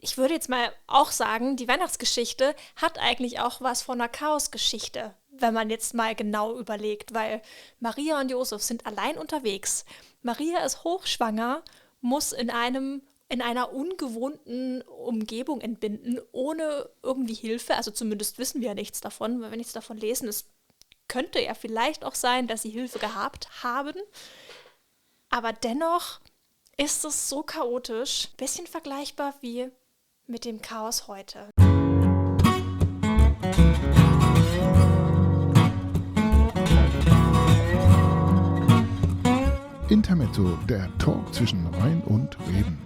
ich würde jetzt mal auch sagen, die Weihnachtsgeschichte hat eigentlich auch was von einer Chaosgeschichte, wenn man jetzt mal genau überlegt, weil Maria und Josef sind allein unterwegs. Maria ist hochschwanger, muss in einer ungewohnten Umgebung entbinden, ohne irgendwie Hilfe. Also zumindest wissen wir ja nichts davon, weil wir nichts davon lesen. Es könnte ja vielleicht auch sein, dass sie Hilfe gehabt haben. Aber dennoch ist es so chaotisch, bisschen vergleichbar wie mit dem Chaos heute. Intermezzo, der Talk zwischen Rhein und Reben.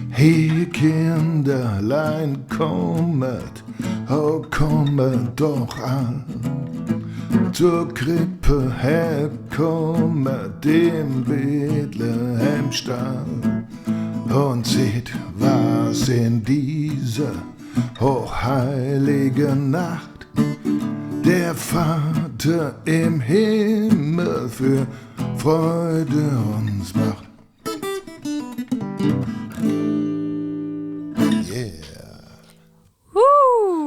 Hey Kinderlein, kommet, oh kommet doch an. Zur Krippe herkommet dem Bethlehemstall und seht, was in dieser hochheiligen Nacht der Vater im Himmel für Freude uns macht.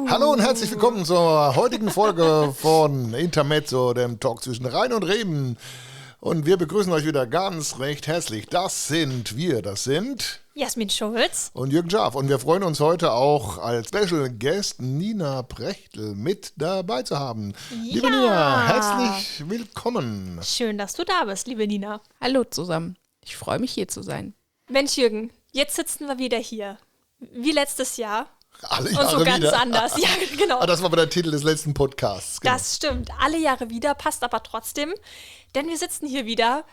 Hallo und herzlich willkommen zur heutigen Folge von Intermezzo, dem Talk zwischen Rhein und Reben. Und wir begrüßen euch wieder ganz recht herzlich. Das sind Jasmin Schulz und Jürgen Schaaf. Und wir freuen uns heute auch als Special Guest Nina Prechtl mit dabei zu haben. Ja. Liebe Nina, herzlich willkommen. Schön, dass du da bist, liebe Nina. Hallo zusammen. Ich freue mich, hier zu sein. Mensch, Jürgen, jetzt sitzen wir wieder hier. Wie letztes Jahr. Alle Jahre und so ganz wieder. anders. Ja, genau. Das war aber der Titel des letzten Podcasts. Genau. Das stimmt. Alle Jahre wieder, passt aber trotzdem. Denn wir sitzen hier wieder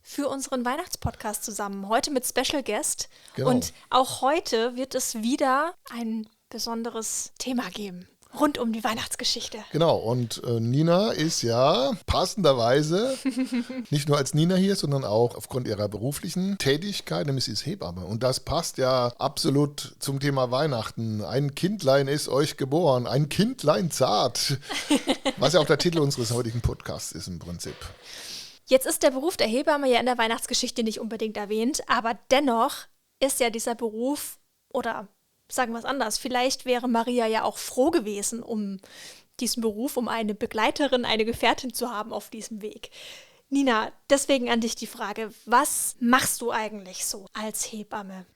für unseren Weihnachtspodcast zusammen. Heute mit Special Guest. Genau. Und auch heute wird es wieder ein besonderes Thema geben. Rund um die Weihnachtsgeschichte. Genau, und Nina ist ja passenderweise nicht nur als Nina hier, sondern auch aufgrund ihrer beruflichen Tätigkeit, nämlich sie ist Hebamme. Und das passt ja absolut zum Thema Weihnachten. Ein Kindlein ist euch geboren, ein Kindlein zart, was ja auch der Titel unseres heutigen Podcasts ist im Prinzip. Jetzt ist der Beruf der Hebamme ja in der Weihnachtsgeschichte nicht unbedingt erwähnt, aber dennoch ist ja dieser Beruf, oder sagen wir es anders, vielleicht wäre Maria ja auch froh gewesen, um diesen Beruf, um eine Begleiterin, eine Gefährtin zu haben auf diesem Weg. Nina, deswegen an dich die Frage, was machst du eigentlich so als Hebamme?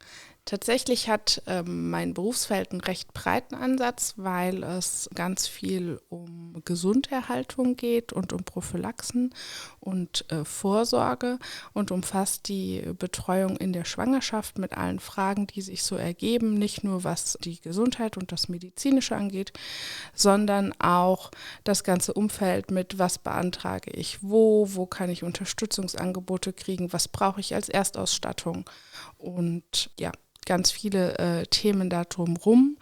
Tatsächlich hat mein Berufsfeld einen recht breiten Ansatz, weil es ganz viel um Gesunderhaltung geht und um Prophylaxen und Vorsorge und umfasst die Betreuung in der Schwangerschaft mit allen Fragen, die sich so ergeben, nicht nur was die Gesundheit und das Medizinische angeht, sondern auch das ganze Umfeld mit, was beantrage ich wo kann ich Unterstützungsangebote kriegen, was brauche ich als Erstausstattung und ja, ganz viele Themen da drumherum.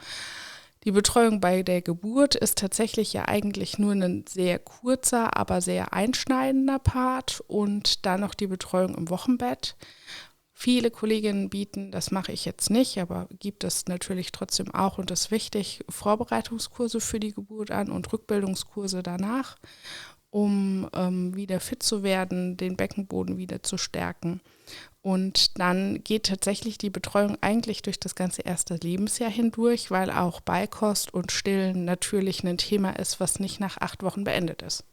Die Betreuung bei der Geburt ist tatsächlich ja eigentlich nur ein sehr kurzer, aber sehr einschneidender Part und dann noch die Betreuung im Wochenbett. Viele Kolleginnen bieten, das mache ich jetzt nicht, aber gibt es natürlich trotzdem auch und das ist wichtig, Vorbereitungskurse für die Geburt an und Rückbildungskurse danach, um wieder fit zu werden, den Beckenboden wieder zu stärken. Und dann geht tatsächlich die Betreuung eigentlich durch das ganze erste Lebensjahr hindurch, weil auch Beikost und Stillen natürlich ein Thema ist, was nicht nach 8 Wochen beendet ist.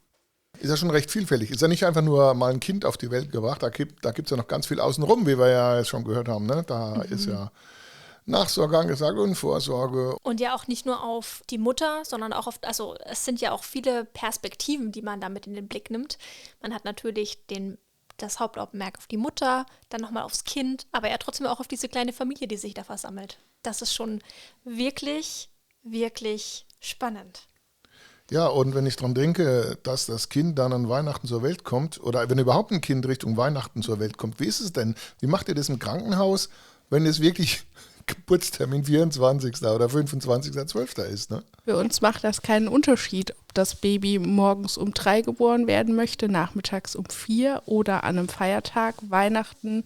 Ist ja schon recht vielfältig. Ist ja nicht einfach nur mal ein Kind auf die Welt gebracht, da gibt's ja noch ganz viel außenrum, wie wir ja jetzt schon gehört haben. Ne? Da ist ja Nachsorge angesagt und Vorsorge. Und ja auch nicht nur auf die Mutter, sondern auch auf, also es sind ja auch viele Perspektiven, die man damit in den Blick nimmt. Man hat natürlich das Hauptaugenmerk auf die Mutter, dann nochmal aufs Kind, aber ja trotzdem auch auf diese kleine Familie, die sich da versammelt. Das ist schon wirklich, wirklich spannend. Ja, und wenn ich daran denke, dass das Kind dann an Weihnachten zur Welt kommt, oder wenn überhaupt ein Kind Richtung Weihnachten zur Welt kommt, wie ist es denn? Wie macht ihr das im Krankenhaus, wenn es wirklich Geburtstermin 24. oder 25.12. ist, ne? Für uns macht das keinen Unterschied, ob das Baby morgens um 3 geboren werden möchte, nachmittags um 4 oder an einem Feiertag, Weihnachten,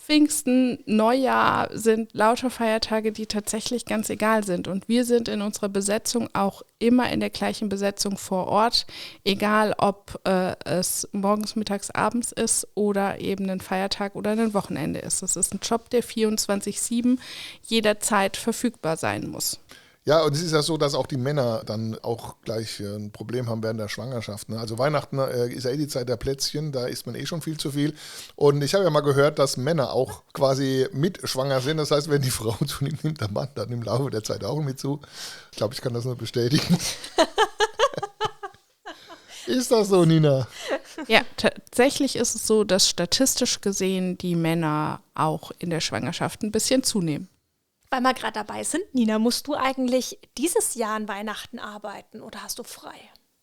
Pfingsten, Neujahr sind lauter Feiertage, die tatsächlich ganz egal sind. Und wir sind in unserer Besetzung auch immer in der gleichen Besetzung vor Ort, egal ob es morgens, mittags, abends ist oder eben ein Feiertag oder ein Wochenende ist. Das ist ein Job, der 24/7 jederzeit verfügbar sein muss. Ja, und es ist ja so, dass auch die Männer dann auch gleich ein Problem haben während der Schwangerschaft. Ne? Also Weihnachten ist ja die Zeit der Plätzchen, da isst man schon viel zu viel. Und ich habe ja mal gehört, dass Männer auch quasi mit schwanger sind. Das heißt, wenn die Frau zunimmt, nimmt der Mann dann im Laufe der Zeit auch mit zu. Ich glaube, ich kann das nur bestätigen. Ist das so, Nina? Ja, tatsächlich ist es so, dass statistisch gesehen die Männer auch in der Schwangerschaft ein bisschen zunehmen. Weil wir gerade dabei sind, Nina, musst du eigentlich dieses Jahr an Weihnachten arbeiten oder hast du frei?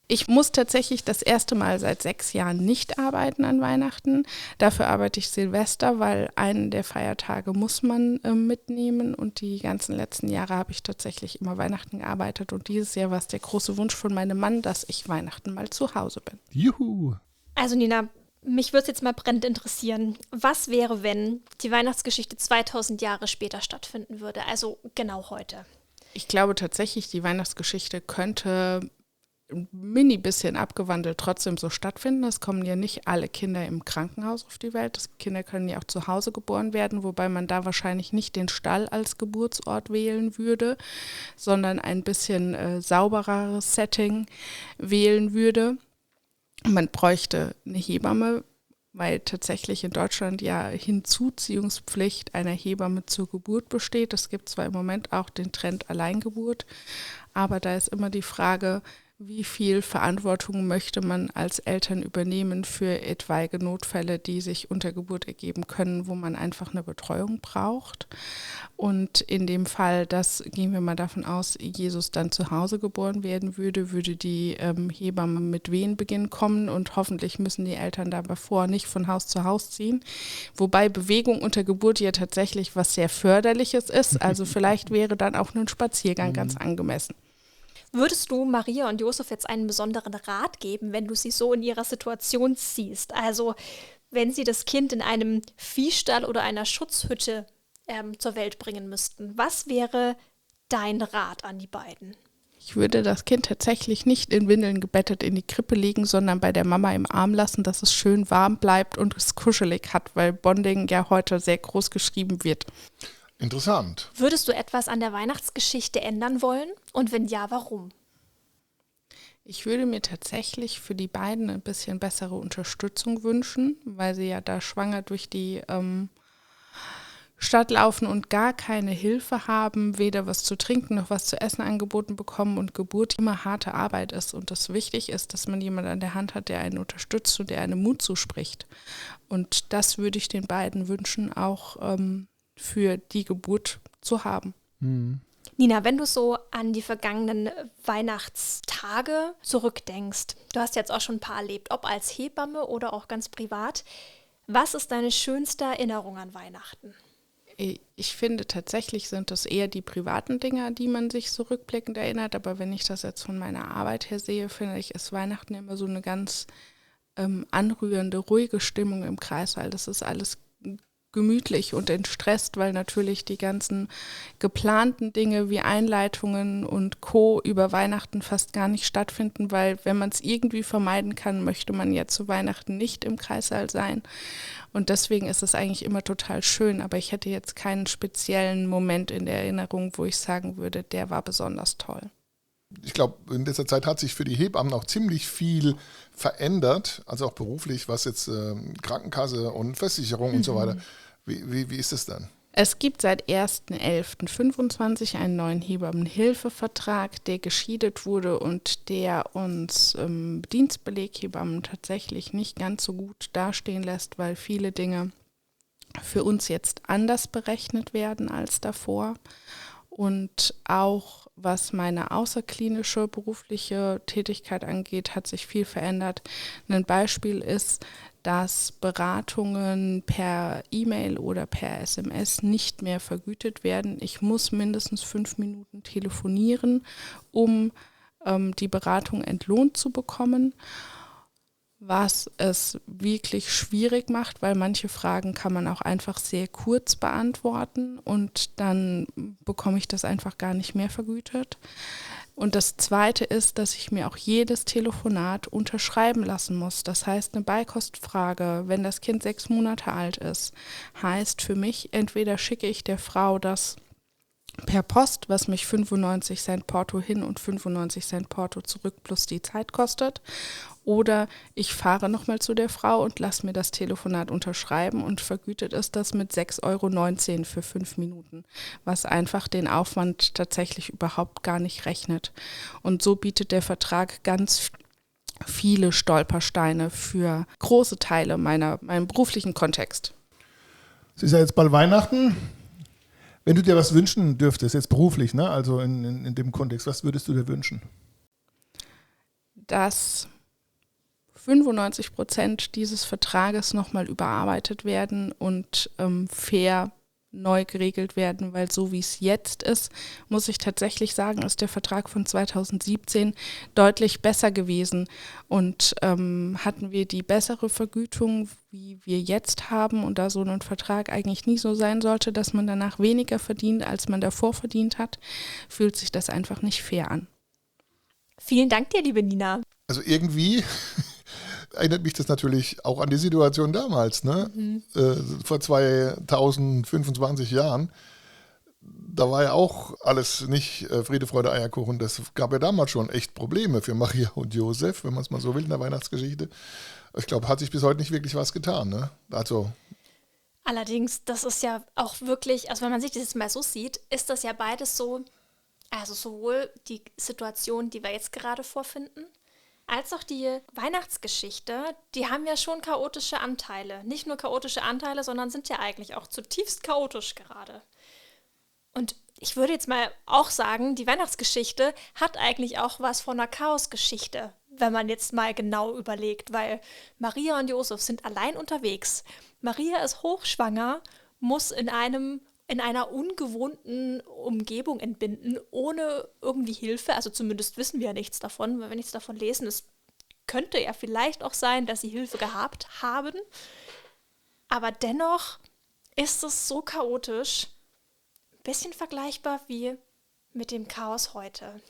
Ich muss tatsächlich das erste Mal seit 6 Jahren nicht arbeiten an Weihnachten. Dafür arbeite ich Silvester, weil einen der Feiertage muss man mitnehmen. Und die ganzen letzten Jahre habe ich tatsächlich immer Weihnachten gearbeitet. Und dieses Jahr war es der große Wunsch von meinem Mann, dass ich Weihnachten mal zu Hause bin. Juhu! Also Nina, mich würde es jetzt mal brennend interessieren. Was wäre, wenn die Weihnachtsgeschichte 2000 Jahre später stattfinden würde? Also genau heute. Ich glaube tatsächlich, die Weihnachtsgeschichte könnte ein mini bisschen abgewandelt trotzdem so stattfinden. Es kommen ja nicht alle Kinder im Krankenhaus auf die Welt. Kinder können ja auch zu Hause geboren werden, wobei man da wahrscheinlich nicht den Stall als Geburtsort wählen würde, sondern ein bisschen saubereres Setting wählen würde. Man bräuchte eine Hebamme, weil tatsächlich in Deutschland ja Hinzuziehungspflicht einer Hebamme zur Geburt besteht. Es gibt zwar im Moment auch den Trend Alleingeburt, aber da ist immer die Frage, wie viel Verantwortung möchte man als Eltern übernehmen für etwaige Notfälle, die sich unter Geburt ergeben können, wo man einfach eine Betreuung braucht. Und in dem Fall, das gehen wir mal davon aus, Jesus dann zu Hause geboren werden würde, würde die Hebamme mit Wehenbeginn kommen und hoffentlich müssen die Eltern dabei vor nicht von Haus zu Haus ziehen. Wobei Bewegung unter Geburt ja tatsächlich was sehr Förderliches ist. Also vielleicht wäre dann auch ein Spaziergang ganz angemessen. Würdest du Maria und Josef jetzt einen besonderen Rat geben, wenn du sie so in ihrer Situation siehst? Also wenn sie das Kind in einem Viehstall oder einer Schutzhütte zur Welt bringen müssten. Was wäre dein Rat an die beiden? Ich würde das Kind tatsächlich nicht in Windeln gebettet in die Krippe legen, sondern bei der Mama im Arm lassen, dass es schön warm bleibt und es kuschelig hat, weil Bonding ja heute sehr groß geschrieben wird. Interessant. Würdest du etwas an der Weihnachtsgeschichte ändern wollen? Und wenn ja, warum? Ich würde mir tatsächlich für die beiden ein bisschen bessere Unterstützung wünschen, weil sie ja da schwanger durch die Stadt laufen und gar keine Hilfe haben, weder was zu trinken noch was zu essen angeboten bekommen und Geburt immer harte Arbeit ist und es wichtig ist, dass man jemanden an der Hand hat, der einen unterstützt und der einen Mut zuspricht. Und das würde ich den beiden wünschen, auch für die Geburt zu haben. Mhm. Nina, wenn du so an die vergangenen Weihnachtstage zurückdenkst, du hast jetzt auch schon ein paar erlebt, ob als Hebamme oder auch ganz privat, was ist deine schönste Erinnerung an Weihnachten? Ich finde, tatsächlich sind das eher die privaten Dinge, an die man sich so rückblickend erinnert, aber wenn ich das jetzt von meiner Arbeit her sehe, finde ich, ist Weihnachten immer so eine ganz anrührende, ruhige Stimmung im Kreissaal. Das ist alles gemütlich und entstresst, weil natürlich die ganzen geplanten Dinge wie Einleitungen und Co. über Weihnachten fast gar nicht stattfinden, weil wenn man es irgendwie vermeiden kann, möchte man ja zu Weihnachten nicht im Kreissaal sein. Und deswegen ist es eigentlich immer total schön, aber ich hätte jetzt keinen speziellen Moment in der Erinnerung, wo ich sagen würde, der war besonders toll. Ich glaube, in dieser Zeit hat sich für die Hebammen auch ziemlich viel verändert, also auch beruflich, was jetzt Krankenkasse und Versicherung und so weiter. Wie ist es dann? Es gibt seit 1.11.25 einen neuen Hebammenhilfevertrag, der geschiedet wurde und der uns Dienstbeleghebammen tatsächlich nicht ganz so gut dastehen lässt, weil viele Dinge für uns jetzt anders berechnet werden als davor. Und auch was meine außerklinische berufliche Tätigkeit angeht, hat sich viel verändert. Ein Beispiel ist, dass Beratungen per E-Mail oder per SMS nicht mehr vergütet werden. Ich muss mindestens 5 Minuten telefonieren, um die Beratung entlohnt zu bekommen. was es wirklich schwierig macht, weil manche Fragen kann man auch einfach sehr kurz beantworten und dann bekomme ich das einfach gar nicht mehr vergütet. Und das Zweite ist, dass ich mir auch jedes Telefonat unterschreiben lassen muss. Das heißt, eine Beikostfrage, wenn das Kind 6 Monate alt ist, heißt für mich, entweder schicke ich der Frau das per Post, was mich 95 Cent Porto hin und 95 Cent Porto zurück plus die Zeit kostet. Oder ich fahre nochmal zu der Frau und lasse mir das Telefonat unterschreiben und vergütet ist das mit 6,19 € für 5 Minuten, was einfach den Aufwand tatsächlich überhaupt gar nicht rechnet. Und so bietet der Vertrag ganz viele Stolpersteine für große Teile meinem beruflichen Kontext. Es ist ja jetzt bald Weihnachten. Wenn du dir was wünschen dürftest, jetzt beruflich, ne? Also in dem Kontext, was würdest du dir wünschen? Dass 95% dieses Vertrages nochmal überarbeitet werden und fair neu geregelt werden, weil so wie es jetzt ist, muss ich tatsächlich sagen, ist der Vertrag von 2017 deutlich besser gewesen und hatten wir die bessere Vergütung, wie wir jetzt haben und da so ein Vertrag eigentlich nie so sein sollte, dass man danach weniger verdient, als man davor verdient hat, fühlt sich das einfach nicht fair an. Vielen Dank dir, liebe Nina. Also irgendwie erinnert mich das natürlich auch an die Situation damals, ne? Vor 2025 Jahren. Da war ja auch alles nicht Friede, Freude, Eierkuchen. Das gab ja damals schon echt Probleme für Maria und Josef, wenn man es mal so will in der Weihnachtsgeschichte. Ich glaube, hat sich bis heute nicht wirklich was getan, ne? Also Allerdings, das ist ja auch wirklich, also wenn man sich das jetzt mal so sieht, ist das ja beides so, also sowohl die Situation, die wir jetzt gerade vorfinden, als auch die Weihnachtsgeschichte, die haben ja schon chaotische Anteile. Nicht nur chaotische Anteile, sondern sind ja eigentlich auch zutiefst chaotisch gerade. Und ich würde jetzt mal auch sagen, die Weihnachtsgeschichte hat eigentlich auch was von einer Chaosgeschichte, wenn man jetzt mal genau überlegt, weil Maria und Josef sind allein unterwegs. Maria ist hochschwanger, muss in einer ungewohnten Umgebung entbinden, ohne irgendwie Hilfe. Also zumindest wissen wir ja nichts davon, weil wir nichts davon lesen. Es könnte ja vielleicht auch sein, dass sie Hilfe gehabt haben. Aber dennoch ist es so chaotisch, ein bisschen vergleichbar wie mit dem Chaos heute.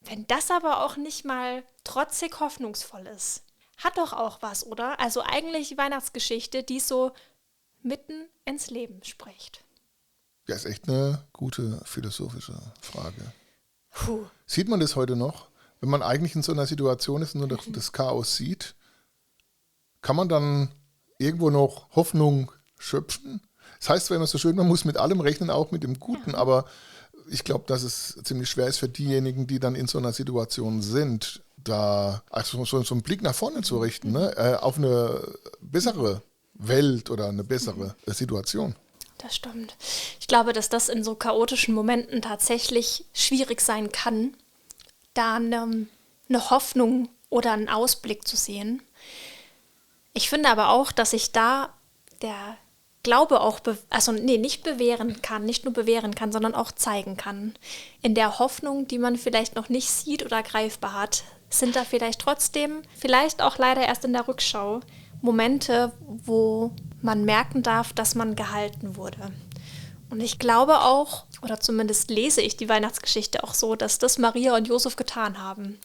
Wenn das aber auch nicht mal trotzig hoffnungsvoll ist, hat doch auch was, oder? Also eigentlich die Weihnachtsgeschichte, die so mitten ins Leben spricht. ja, ist echt eine gute philosophische Frage. Puh. Sieht man das heute noch? Wenn man eigentlich in so einer Situation ist und nur das Chaos sieht, kann man dann irgendwo noch Hoffnung schöpfen? Das heißt zwar immer so schön, man muss mit allem rechnen, auch mit dem Guten, aber ich glaube, dass es ziemlich schwer ist für diejenigen, die dann in so einer Situation sind, da also so einen Blick nach vorne zu richten, ne? Auf eine bessere Welt oder eine bessere Situation. Das stimmt. Ich glaube, dass das in so chaotischen Momenten tatsächlich schwierig sein kann, da eine Hoffnung oder einen Ausblick zu sehen. Ich finde aber auch, dass sich da der Glaube auch, nicht bewähren kann, nicht nur bewähren kann, sondern auch zeigen kann. In der Hoffnung, die man vielleicht noch nicht sieht oder greifbar hat, sind da vielleicht trotzdem, vielleicht auch leider erst in der Rückschau, Momente, wo man merken darf, dass man gehalten wurde. Und ich glaube auch, oder zumindest lese ich die Weihnachtsgeschichte auch so, dass das Maria und Josef getan haben.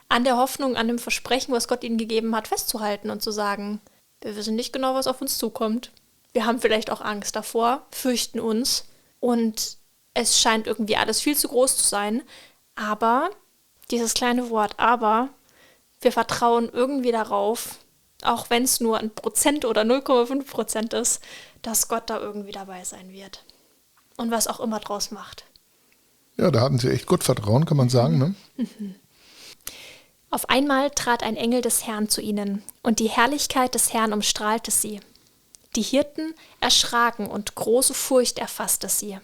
An der Hoffnung, an dem Versprechen, was Gott ihnen gegeben hat, festzuhalten und zu sagen, wir wissen nicht genau, was auf uns zukommt. Wir haben vielleicht auch Angst davor, fürchten uns und es scheint irgendwie alles viel zu groß zu sein. Aber, dieses kleine Wort aber, wir vertrauen irgendwie darauf, auch wenn es nur 1% oder 0,5% ist, dass Gott da irgendwie dabei sein wird. Und was auch immer draus macht. Ja, da hatten sie echt Gottvertrauen, kann man sagen, ne? Auf einmal trat ein Engel des Herrn zu ihnen, und die Herrlichkeit des Herrn umstrahlte sie. Die Hirten erschraken und große Furcht erfasste sie.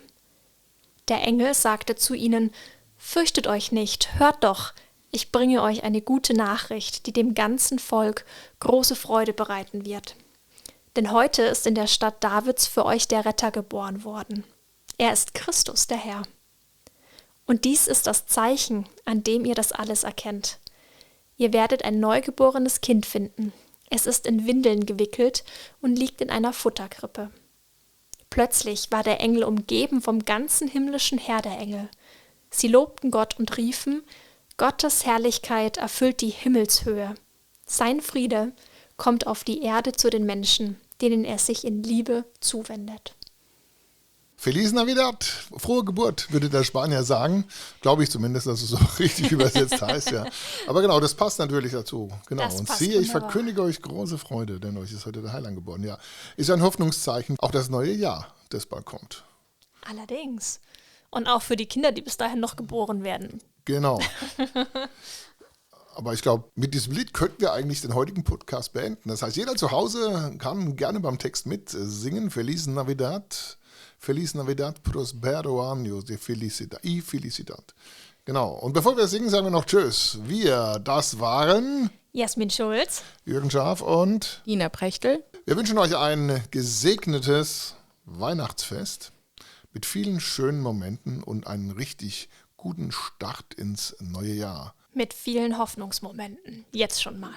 Der Engel sagte zu ihnen: Fürchtet euch nicht, hört doch, ich bringe euch eine gute Nachricht, die dem ganzen Volk große Freude bereiten wird. Denn heute ist in der Stadt Davids für euch der Retter geboren worden. Er ist Christus, der Herr. Und dies ist das Zeichen, an dem ihr das alles erkennt. Ihr werdet ein neugeborenes Kind finden. Es ist in Windeln gewickelt und liegt in einer Futterkrippe. Plötzlich war der Engel umgeben vom ganzen himmlischen Heer der Engel. Sie lobten Gott und riefen: Gottes Herrlichkeit erfüllt die Himmelshöhe. Sein Friede kommt auf die Erde zu den Menschen, denen er sich in Liebe zuwendet. Feliz Navidad, frohe Geburt, würde der Spanier sagen. Glaube ich zumindest, dass es so richtig übersetzt heißt, ja. Aber genau, das passt natürlich dazu. Genau. Das Und passt siehe, ich wunderbar. verkündige euch große Freude, denn euch ist heute der Heiland geboren. Ja, ist ein Hoffnungszeichen, auch das neue Jahr, das bald kommt. Allerdings. Und auch für die Kinder, die bis dahin noch geboren werden. Genau. Aber ich glaube, mit diesem Lied könnten wir eigentlich den heutigen Podcast beenden. Das heißt, jeder zu Hause kann gerne beim Text mitsingen. Feliz Navidad, prospero año de felicidad. Y felicidad. Genau. Und bevor wir singen, sagen wir noch Tschüss. Das waren Jasmin Schulz. Jürgen Schaaf und Nina Prechtel. wir wünschen euch ein gesegnetes Weihnachtsfest mit vielen schönen Momenten und einen richtig guten Start ins neue Jahr. Mit vielen Hoffnungsmomenten. Jetzt schon mal.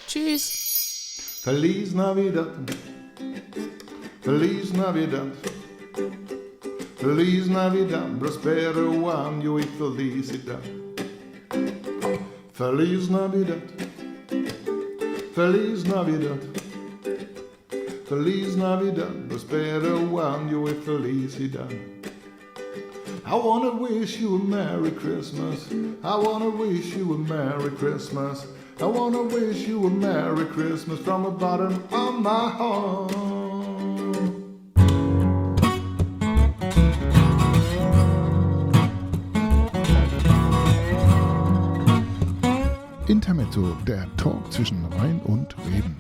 Tschüss. Feliz Navidad. Feliz Navidad. Feliz Navidad. Prospero año y felicidad. Feliz Navidad. Feliz Navidad. Feliz Navidad. Prospero año y felicidad. I wanna wish you a Merry Christmas. I wanna wish you a Merry Christmas. I wanna wish you a Merry Christmas from the bottom of my heart. Intermezzo, der Talk zwischen Rhein und Reden.